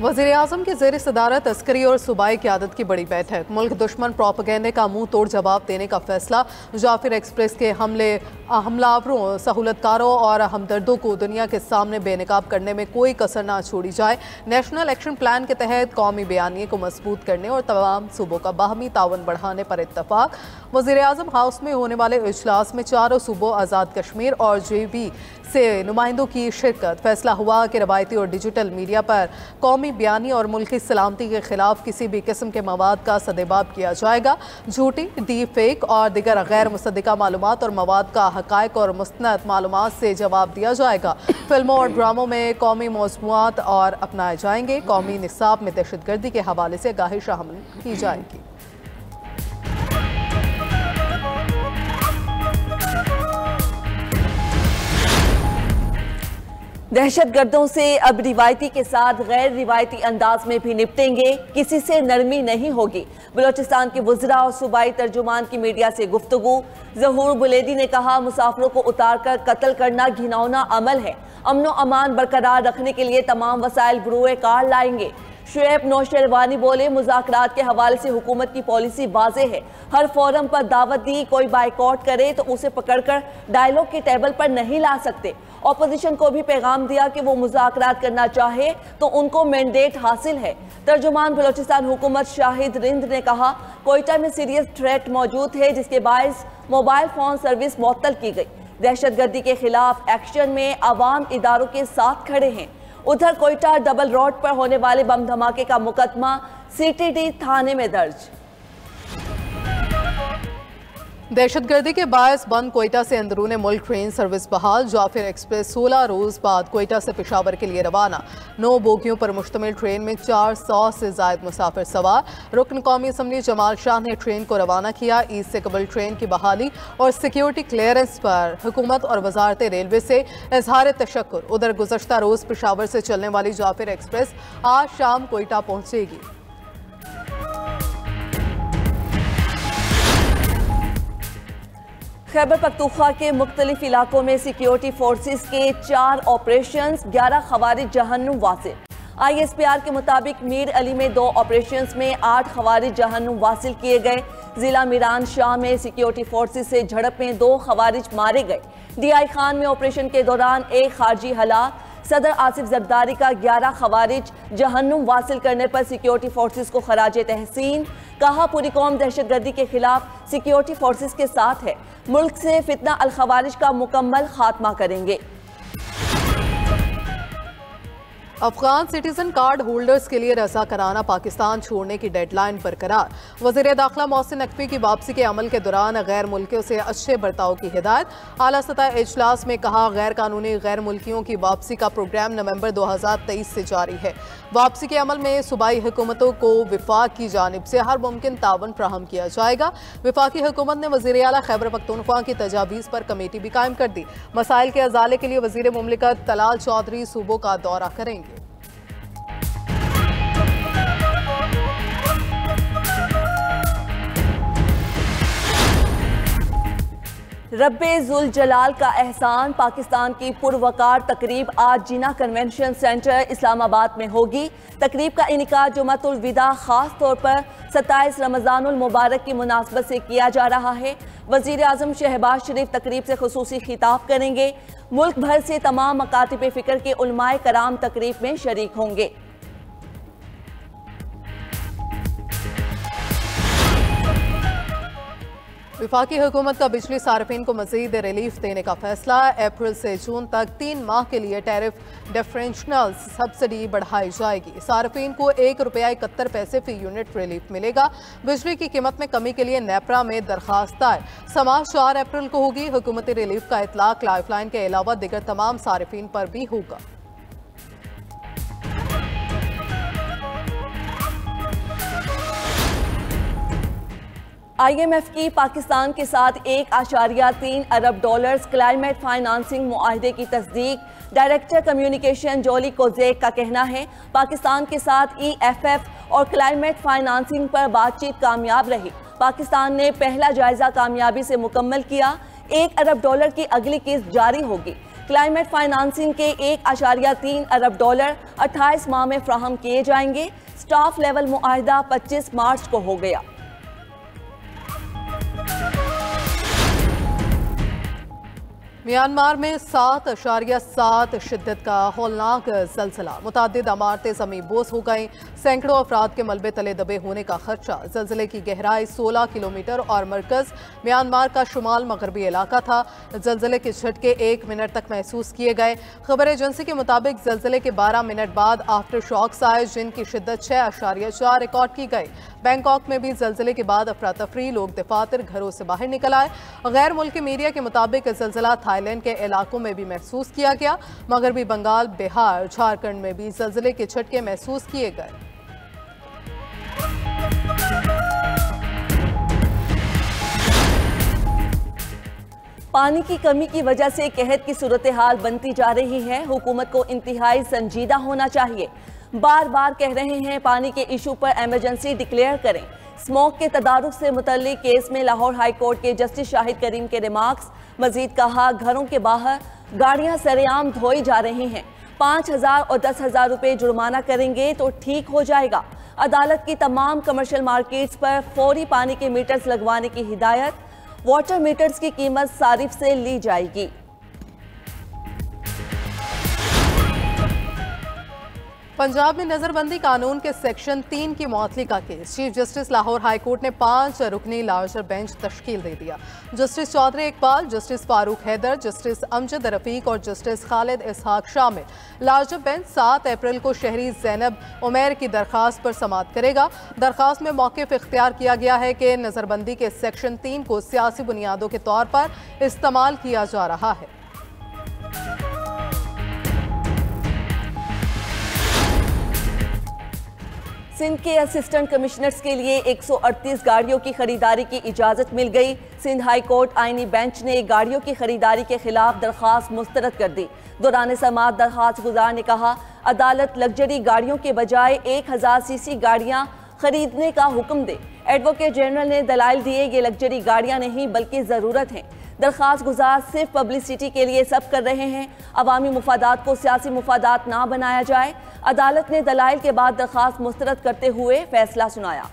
वज़ीर-ए-आज़म की ज़ेर सदारत अस्करी और सूबाई क़यादत की बड़ी बैठक। मुल्क दुश्मन प्रोपेगेंडे का मुंह तोड़ जवाब देने का फैसला। जाफिर एक्सप्रेस के हमलावरों, सहूलतकारों और हमदर्दों को दुनिया के सामने बेनकाब करने में कोई कसर ना छोड़ी जाए। नेशनल एक्शन प्लान के तहत कौमी बयानिए को मजबूत करने और तमाम सूबों का बाहमी तावन बढ़ाने पर इत्तफाक। वज़ीर-ए-आज़म हाउस में होने वाले इजलास में चारों सूबों आज़ाद कश्मीर और JB से नुमाइंदों की शिरकत। फैसला हुआ कि रवायती और डिजिटल मीडिया पर कौमी बयानी और मुल्की सलामती के खिलाफ किसी भी किस्म के मवाद का सदेबाब किया जाएगा। झूठी, डीप फेक और दिगर गैर मुसद्दिका मालूमात और मवाद का हक़ाइक़ और मुस्तनद मालूमात से जवाब दिया जाएगा। फिल्मों और ड्रामों में कौमी मौज़ूआत और अपनाए जाएंगे। कौमी निसाब में दहशतगर्दी के हवाले से आगाही शामिल की जाएगी। दहशतगर्दों से अब रिवायती के साथ गैर रिवायती अंदाज में भी निपटेंगे, किसी से नरमी नहीं होगी। बलोचिस्तान के वज़रा और सूबाई तर्जुमान की मीडिया से गुफ्तगू। ज़हूर बुलेदी ने कहा, मुसाफिरों को उतार कर कत्ल करना घिनौना अमल है। अमन व अमान बरकरार रखने के लिए तमाम वसाइल बरूए कार लाएंगे। शुएब नौशेरवानी बोले, मुज़ाकरात के हवाले से हुकूमत की पॉलिसी वाज़ेह है। हर फोरम पर दावत दी, कोई बाइकआउट करे तो उसे पकड़कर डायलॉग के टेबल पर नहीं ला सकते। ऑपोजिशन को भी पैगाम दिया कि वो मुज़ाकरात करना चाहे तो उनको मैंडेट हासिल है। तर्जुमान बलोचिस्तान हुकूमत शाहिद रिंद ने कहा, कोयटा में सीरियस थ्रेट मौजूद है जिसके बायस मोबाइल फ़ोन सर्विस मुअत्तल की गई। दहशतगर्दी के खिलाफ एक्शन में अवाम इदारों के साथ खड़े हैं। उधर कोयटा डबल रोड पर होने वाले बम धमाके का मुकदमा CTD थाने में दर्ज। दहशतगर्दी के बायस बंद कोयटा से अंदरून मुल्क ट्रेन सर्विस बहाल। जाफिर एक्सप्रेस 16 रोज़ बाद कोयटा से पेशावर के लिए रवाना। 9 बोगियों पर मुश्तमिल ट्रेन में 400 से ज़ायद मुसाफिर सवार। रुकन कौमी असम्बली जमाल शाह ने ट्रेन को रवाना किया। ईद से कबल ट्रेन की बहाली और सिक्योरिटी क्लियरेंस पर हुकूमत और वजारत रेलवे से इजहार तशक्कुर। उधर गुज़श्ता रोज़ पेशावर से चलने वाली जाफिर एक्सप्रेस आज शाम कोयटा पहुँचेगी। खैबर पख्तूनख्वा के मुख्तलिफ इलाकों में सिक्योरिटी फोर्सेस के 4 ऑपरेशंस, 11 खवारिज जहन्नुम वासिल। ISPR के मुताबिक मीर अली में 2 ऑपरेशंस में 8 खवारिज जहन्नुम वासिल किए गए। जिला मीरान शाह में सिक्योरिटी फोर्सेस से झड़प में 2 खवारिज मारे गए। DI खान में ऑपरेशन के दौरान 1 खारजी हलाक। सदर आसिफ जरदारी का 11 खवारिज जहन्नुम वासिल करने पर सिक्योरिटी फोर्सेस को खराज तहसीन। कहा, पूरी कौम दहशतगर्दी के खिलाफ सिक्योरिटी फोर्सेस के साथ है। मुल्क से फितना अल खवारिज का मुकम्मल खात्मा करेंगे। अफगान सिटीजन कार्ड होल्डर्स के लिए रजा कराना पाकिस्तान छोड़ने की डेडलाइन बरकरार। वज़ीर दाखिला मोहसिन नकवी की वापसी के अमल के दौरान गैर मुल्कियों से अच्छे बर्ताव की हिदायत। आला सतह इजलास में कहा, गैर कानूनी गैर मुल्कियों की वापसी का प्रोग्राम नवंबर 2023 से जारी है। वापसी के अमल में सूबाई हुकूमतों को विफाक की जानिब से हर मुमकिन तावन फ्राहम किया जाएगा। विफाकी हुकूमत ने वज़ीर आला खैबर पख्तूनख्वा की तजावीज़ पर कमेटी भी कायम कर दी। मसाइल के अजाले के लिए वज़ीर मुमलिकत तलाल चौधरी सूबों का दौरा करेंगे। रब्बे जुल जलाल का एहसान पाकिस्तान की पुरवकार तकरीब आज जिना कन्वेंशन सेंटर इस्लामाबाद में होगी। तकरीब का इनिकाद जुमातुल विदा खास तौर पर 27 रमज़ानुल मुबारक की मुनासबत से किया जा रहा है। वज़ीर आज़म शहबाज शरीफ तकरीब से खुसूसी खिताब करेंगे। मुल्क भर से तमाम मकातिब फ़िक्र के उलमाए कराम तकरीब में शरीक होंगे। विफाकी हुकूमत का बिजली सार्फिन को मजीद रिलीफ देने का फैसला। अप्रैल से जून तक 3 माह के लिए टैरिफ डिफरेंशियल सब्सिडी बढ़ाई जाएगी। सार्फिन को ₹1.71 फी यूनिट रिलीफ मिलेगा। बिजली की कीमत में कमी के लिए नेपरा में दरखास्त दायर। समाअत 4 अप्रैल को होगी। हुकूमती रिलीफ का इतलाक लाइफलाइन के अलावा दिगर तमाम सार्फिन पर भी होगा। IMF की पाकिस्तान के साथ $1.3 अरब क्लाइमेट फाइनेंसिंग मुआहदे की तस्दीक। डायरेक्टर कम्युनिकेशन जोली कोजेक का कहना है, पाकिस्तान के साथ EFF और क्लाइमेट फाइनेंसिंग पर बातचीत कामयाब रही। पाकिस्तान ने पहला जायजा कामयाबी से मुकम्मल किया। $1 अरब की अगली किस्त जारी होगी। क्लाइमेट फाइनेंसिंग के 1.3 अरब डॉलर 28 माह में फ्राहम किए जाएंगे। स्टाफ लेवल मुआहिदा 25 मार्च को हो गया। म्यांमार में 7.7 शिद्दत का हौलनाक जलजिला, मुतादिद इमारतें ज़मीन बोस हो गईं, सैकड़ों अफराद के मलबे तले दबे होने का खदशा। जलजिले की गहराई 16 किलोमीटर और मरकज म्यांमार का शुमाल मगरबी इलाका था। जलजिले के झटके 1 मिनट तक महसूस किए गए। खबर एजेंसी के मुताबिक जलजिले के 12 मिनट बाद आफ्टर शॉक्स आए, जिनकी शिद्दत 6.4 रिकॉर्ड की गई। बैंकॉक में भी जलजिले के बाद अफरा तफरी, लोग दफातर घरों से बाहर निकल आए। गैर मुल्की मीडिया के मुताबिक जलजिला थाईलैंड के इलाकों में भी महसूस किया गया। मगरबी बंगाल, बिहार, झारखंड में भी जलजिले के झटके महसूस किए गए। पानी की कमी की वजह से कहत की सूरत हाल बनती जा रही है। हुकूमत को इंतहाई संजीदा होना चाहिए। बार बार कह रहे हैं पानी के इशू पर इमरजेंसी डिक्लेयर करें। स्मोक के तदारुक से मुतल्लिक केस में लाहौर हाई कोर्ट के जस्टिस शाहिद करीम के रिमार्क्स। मजीद कहा, घरों के बाहर गाड़ियां सरेआम धोई जा रही हैं। 5,000 और 10,000 रुपए जुर्माना करेंगे तो ठीक हो जाएगा। अदालत की तमाम कमर्शियल मार्केट्स पर फौरी पानी के मीटर्स लगवाने की हिदायत। वाटर मीटर्स की कीमत सारिफ से ली जाएगी। पंजाब में नजरबंदी कानून के सेक्शन 3 की मुअत्तली का case. Chief justice Lahore high court ने 5 रुकनी लार्जर बेंच तश्कील दे दिया। Justice Chaudhry Iqbal, justice Farooq Haider, justice Amjad Rafiq और जस्टिस खालिद इसहाक शामिल लार्जर बेंच 7 अप्रैल को शहरी जैनब उमैर की दरखास्त पर समाअत करेगा। दरखास्त में मौक़िफ़ इख्तियार किया गया है कि नजरबंदी के सेक्शन 3 को सियासी बुनियादों के तौर पर इस्तेमाल किया जा रहा है। सिंध के असिस्टेंट कमिश्नर्स के लिए 138 गाड़ियों की खरीदारी की इजाज़त मिल गई। सिंध हाई कोर्ट आईनी बेंच ने गाड़ियों की खरीदारी के खिलाफ दरख्वास्त मुस्तरद कर दी। दौरान समाअत दरख्वास्त गुजार ने कहा, अदालत लग्जरी गाड़ियों के बजाय 1000 सीसी गाड़ियां खरीदने का हुक्म दे। एडवोकेट जनरल ने दलाइल दिए, ये लग्जरी गाड़ियां नहीं बल्कि ज़रूरत हैं। दरख्वास्त गुजार सिर्फ पब्लिसिटी के लिए सब कर रहे हैं। अवामी मुफादात को सियासी मुफादात ना बनाया जाए। अदालत ने दलाइल के बाद दरख्वास्त मुस्तरद करते हुए फैसला सुनाया।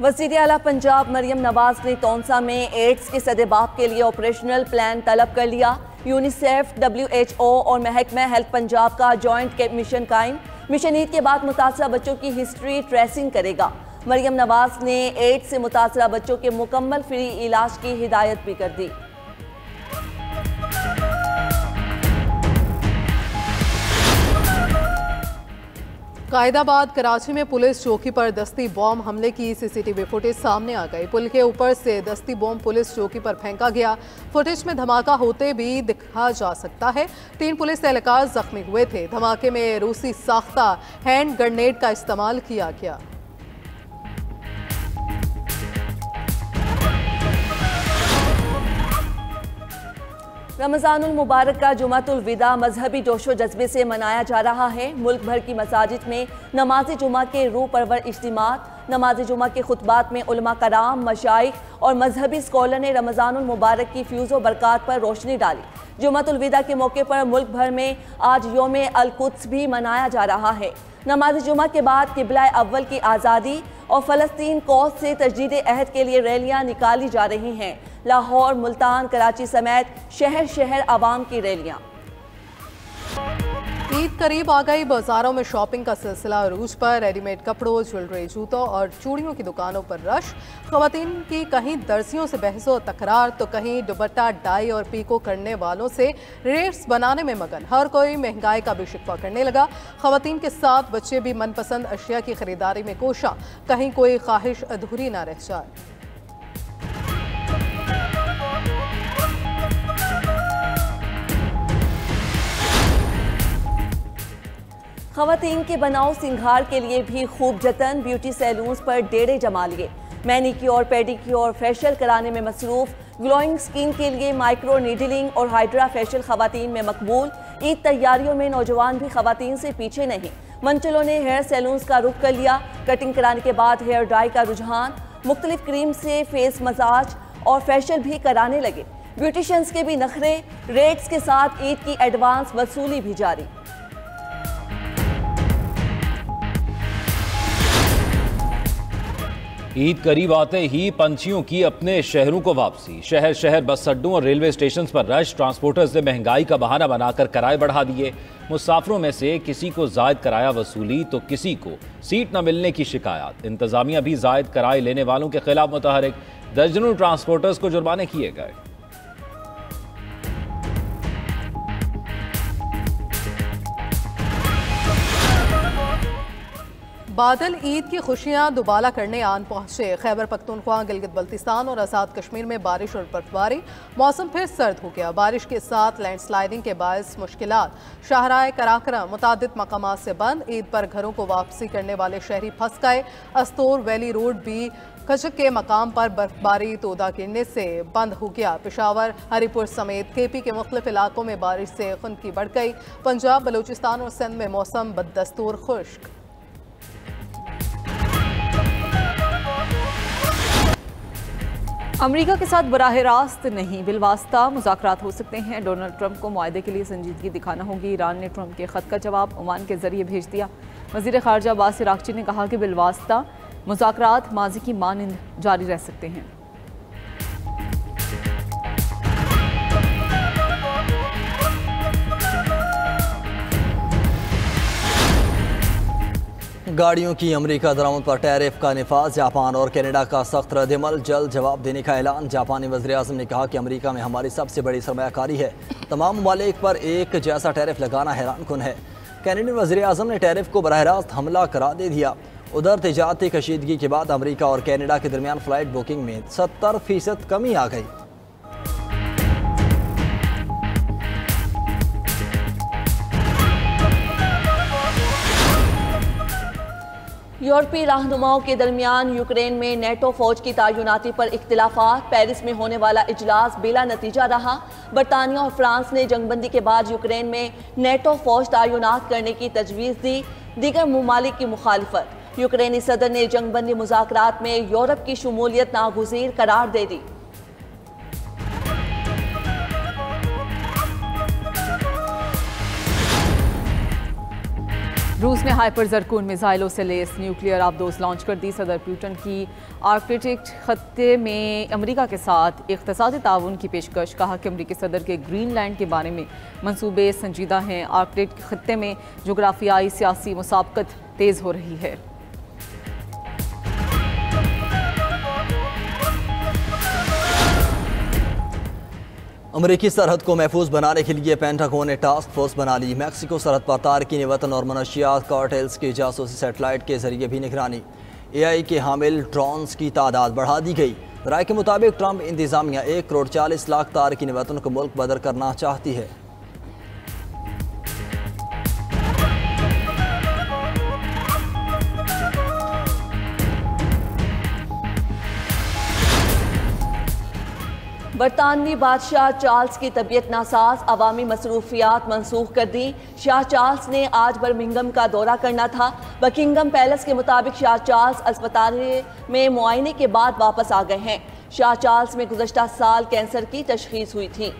वज़ीर आला पंजाब मरियम नवाज ने तौंसा में एड्स के सदेबाप के लिए ऑपरेशनल प्लान तलब कर लिया। यूनिसेफ, WHO और महकमा हेल्थ पंजाब का जॉइंट मिशन कायम। मिशन ईद के बाद मुतासरा बच्चों की हिस्ट्री ट्रेसिंग करेगा। मरियम नवाज ने एड्स से मुतासरा बच्चों के मुकम्मल फ्री इलाज की हिदायत भी कर दी। कायदाबाद कराची में पुलिस चौकी पर दस्ती बॉम्ब हमले की सीसीटीवी फुटेज सामने आ गई। पुल के ऊपर से दस्ती बॉम्ब पुलिस चौकी पर फेंका गया। फुटेज में धमाका होते भी दिखा जा सकता है। 3 पुलिस एहलकार जख्मी हुए थे। धमाके में रूसी साख्ता हैंड ग्रेनेड का इस्तेमाल किया गया। रमज़ानुल मुबारक का जुमातुल विदा मजहबी जोशो जज्बे से मनाया जा रहा है। मुल्क भर की मसाजिद में नमाज जुमा के रूह परवर इज्तिमात, नमाज जुमा के खुतबात में उलमा कराम, मशाइख और मजहबी स्कॉलर ने रमज़ानुल मुबारक की फ्यूज़ व बरक़ात पर रोशनी डाली। जुमातुल विदा के मौके पर मुल्क भर में आज योम अल कुद्स भी मनाया जा रहा है। नमाज जुमा के बाद किबला अव्वल की आज़ादी और फ़लस्तीन कौस से तजदीद अहद के लिए रैलियां निकाली जा रही हैं। लाहौर, मुल्तान, कराची समेत शहर शहर आवाम की रैलियां। ईद करीब आ गई। बाजारों में शॉपिंग का सिलसिला अरूज पर। रेडीमेड कपड़ों, ज्वेलरी, जूतों और चूड़ियों की दुकानों पर रश। ख़वातीन की कहीं दर्जियों से बहसो तकरार तो कहीं दुपट्टा डाई और पीको करने वालों से रेट्स बनाने में मगन। हर कोई महंगाई का भी शिकवा करने लगा। ख़वातीन के साथ बच्चे भी मनपसंद अशिया की खरीदारी में कोशा, कहीं कोई ख्वाहिश अधूरी ना रह जाए। ख़वातीन के बनाव सिंगार के लिए भी खूब जतन। ब्यूटी सैलून्स पर डेरे जमा लिए। मैनिक्योर, पेडिक्योर, फेशियल कराने में मसरूफ। ग्लोइंग स्किन के लिए माइक्रो नीडलिंग और हाइड्रा फेशियल ख़वातीन में मकबूल। ईद तैयारियों में नौजवान भी ख़वातीन से पीछे नहीं। मंचलों ने हेयर सैलून्स का रुख कर लिया। कटिंग कराने के बाद हेयर ड्राई का रुझान। मुख्तलिफ क्रीम से फेस मसाज और फेशियल भी कराने लगे। ब्यूटिशियंस के भी नखरे, रेट्स के साथ ईद की एडवांस वसूली भी जारी। ईद करीब आते ही पंछियों की अपने शहरों को वापसी। शहर शहर बस अड्डों और रेलवे स्टेशन पर रश। ट्रांसपोर्टर्स ने महंगाई का बहाना बनाकर किराए बढ़ा दिए। मुसाफिरों में से किसी को जायद किराया वसूली तो किसी को सीट न मिलने की शिकायत। इंतजामिया भी जायद किराए लेने वालों के खिलाफ मुतहरिक। दर्जनों ट्रांसपोर्टर्स को जुर्माने किए गए। बादल ईद की खुशियां दुबाला करने आन पहुंचे। खैबर पख्तूनख्वा, गिलगित बल्तिस्तान और आज़ाद कश्मीर में बारिश और बर्फबारी। मौसम फिर सर्द हो गया। बारिश के साथ लैंडस्लाइडिंग के बायस मुश्किलात। शाहराह कराकरम मुतादिद मकामात से बंद। ईद पर घरों को वापसी करने वाले शहरी फंस गए। अस्तोर वैली रोड भी कचक के मकाम पर बर्फबारी तोदा गिरने से बंद हो गया। पेशावर, हरीपुर समेत केपी के मुख्तलिफ इलाकों में बारिश से खुनकी बढ़ गई। पंजाब, बलूचिस्तान और सिंध में मौसम बदस्तूर खुश्क। अमेरिका के साथ बराह रास्त नहीं, बिलवास्ता मुज़ाकरात हो सकते हैं। डोनाल्ड ट्रंप को मुआहदे के लिए संजीदगी दिखाना होगी। ईरान ने ट्रंप के खत का जवाब ओमान के जरिए भेज दिया। वज़ीर ख़ारजा अब्बास इराक़ची ने कहा कि बिलवास्ता मुज़ाकरात माजी की मानिंद जारी रह सकते हैं। गाड़ियों की अमेरिका दरामद पर टैरिफ का निफाज। जापान और कनाडा का सख्त रद्दमल, जल्द जवाब देने का ऐलान। जापानी वज़ीर-ए-आज़म ने कहा कि अमेरिका में हमारी सबसे बड़ी सरमायाकारी है। तमाम ममालिक पर एक जैसा टैरिफ लगाना हैरान कुन है। कनाडाई वज़ीर-ए-आज़म ने टैरिफ को बराह रास्त हमला करार दे दिया। उधर तिजारती कशीदगी के बाद अमेरिका और कनाडा के दरमियान फ़्लाइट बुकिंग में 70% कमी आ गई। यूरोपीय रहनुमाओं के दरमियान यूक्रेन में नेटो फौज की तैनाती पर इख्तिलाफात। पेरिस में होने वाला इजलास बिला नतीजा रहा। बरतानिया और फ्रांस ने जंगबंदी के बाद यूक्रेन में नेटो फौज तैनात करने की तजवीज़ दी। दीगर ममालिक की मुखालिफत। यूक्रेनी सदर ने जंगबंदी मुज़ाकरात में यूरोप की शमूलियत नागुज़ीर करार दे दी। रूस ने हाइपर ज़रकून मिसाइलों से लेस न्यूक्लियर आबदोज लॉन्च कर दी। सदर पुतिन की आर्कटिक खत्ते में अमेरिका के साथ इक़्तिसादी ताउन की पेशकश। कहा कि अमेरिकी सदर के ग्रीनलैंड के बारे में मंसूबे संजीदा हैं। आर्कटिक खत्ते में जोग्राफियाई सियासी मुसाबकत तेज़ हो रही है। अमरीकी सरहद को महफूज बनाने के लिए पेंटागन ने टास्क फोर्स बना ली। मैक्सिको सरहद पर तारकीन वतन और मनशियात कार्टेल्स के जासूसी सेटेलाइट के जरिए भी निगरानी। AI के हामिल ड्रोन्स की तादाद बढ़ा दी गई। राय के मुताबिक ट्रंप इंतजामिया 1,40,00,000 तारकीन वतन को मुल्क बदर करना चाहती है। बरतानवी बादशाह चार्ल्स की तबीयत नासाज। अवामी मसरूफियात मनसूख कर दी। शाह चार्ल्स ने आज बर्मिंघम का दौरा करना था। बकिंगम पैलेस के मुताबिक शाह चार्ल्स अस्पताल में मुआयने के बाद वापस आ गए हैं। शाह चार्ल्स में गुज़श्ता साल कैंसर की तशख़ीस हुई थी।